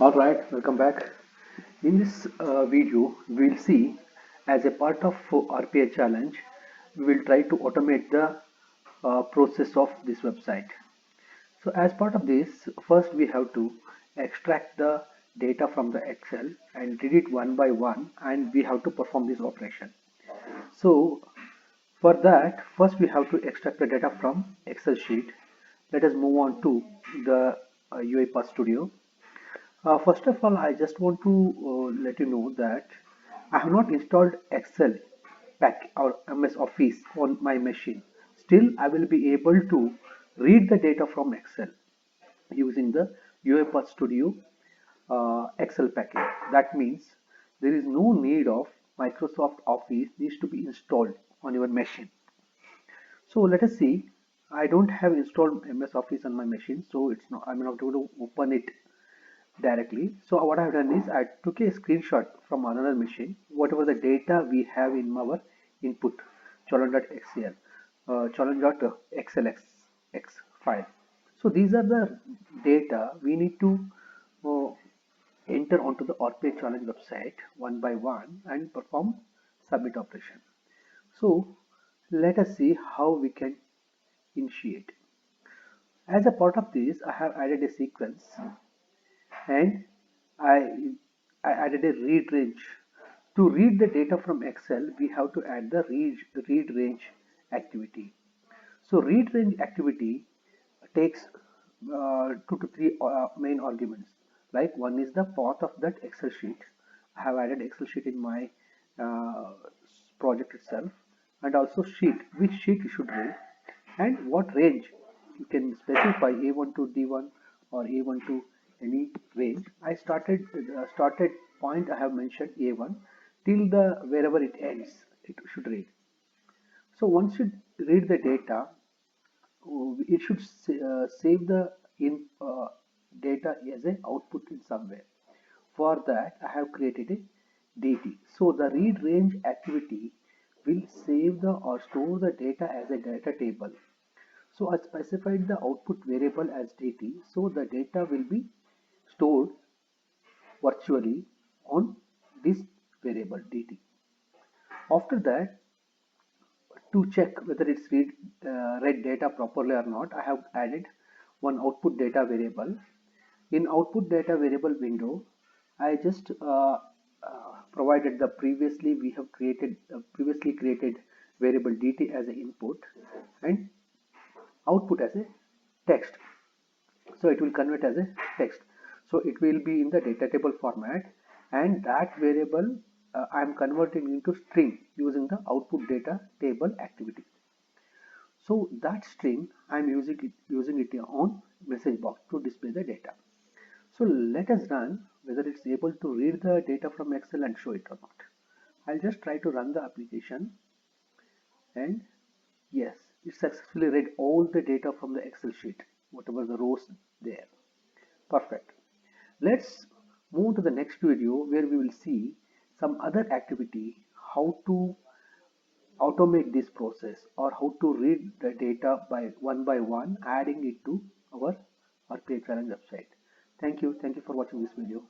Alright, welcome back. In this video, we will see as a part of RPA challenge, we will try to automate the process of this website. So as part of this, first we have to extract the data from the Excel and read it one by one, and we have to perform this operation. So for that, first we have to extract the data from Excel sheet. Let us move on to the UiPath Studio. First of all, I just want to let you know that I have not installed Excel pack or MS Office on my machine. Still, I will be able to read the data from Excel using the UiPath Studio Excel package. That means there is no need of Microsoft Office needs to be installed on your machine. So let us see. I don't have installed MS Office on my machine, so it's not. I'm not going to open it directly. So what I have done is I took a screenshot from another machine, whatever the data we have in our input, challenge.xl, challenge.xlx file. So these are the data we need to uh, enter onto the RPA challenge website one by one and perform submit operation. So let us see how we can initiate. As a part of this, I have added a sequence and I, I added a read range. To read the data from Excel, we have to add the read range activity. So read range activity takes two to three main arguments. Like one is the path of that Excel sheet. I have added Excel sheet in my uh, project itself, and also sheet, which sheet you should read, and what range you can specify A1 to D1 or A1 to any range. I started point I have mentioned A1 till the wherever it ends it should read. So once you read the data, it should save the in data as an output in somewhere. For that, I have created a DT. So the read range activity will save the or store the data as a data table. So I specified the output variable as DT. So the data will be stored virtually on this variable DT. After that, to check whether it's read data properly or not, I have added one output data variable. In output data variable window, I just provided the previously created variable dt as an input and output as a text. So it will convert as a text. So it will be in the data table format, and that variable I am converting into string using the output data table activity. So that string I am using it on message box to display the data. So let us run whether it's able to read the data from Excel and show it or not. I'll just try to run the application, and yes, it successfully read all the data from the Excel sheet, whatever the rows there. Perfect. Let's move to the next video where we will see some other activity, how to automate this process or how to read the data by one, adding it to our RPA challenge website. Thank you. Thank you for watching this video.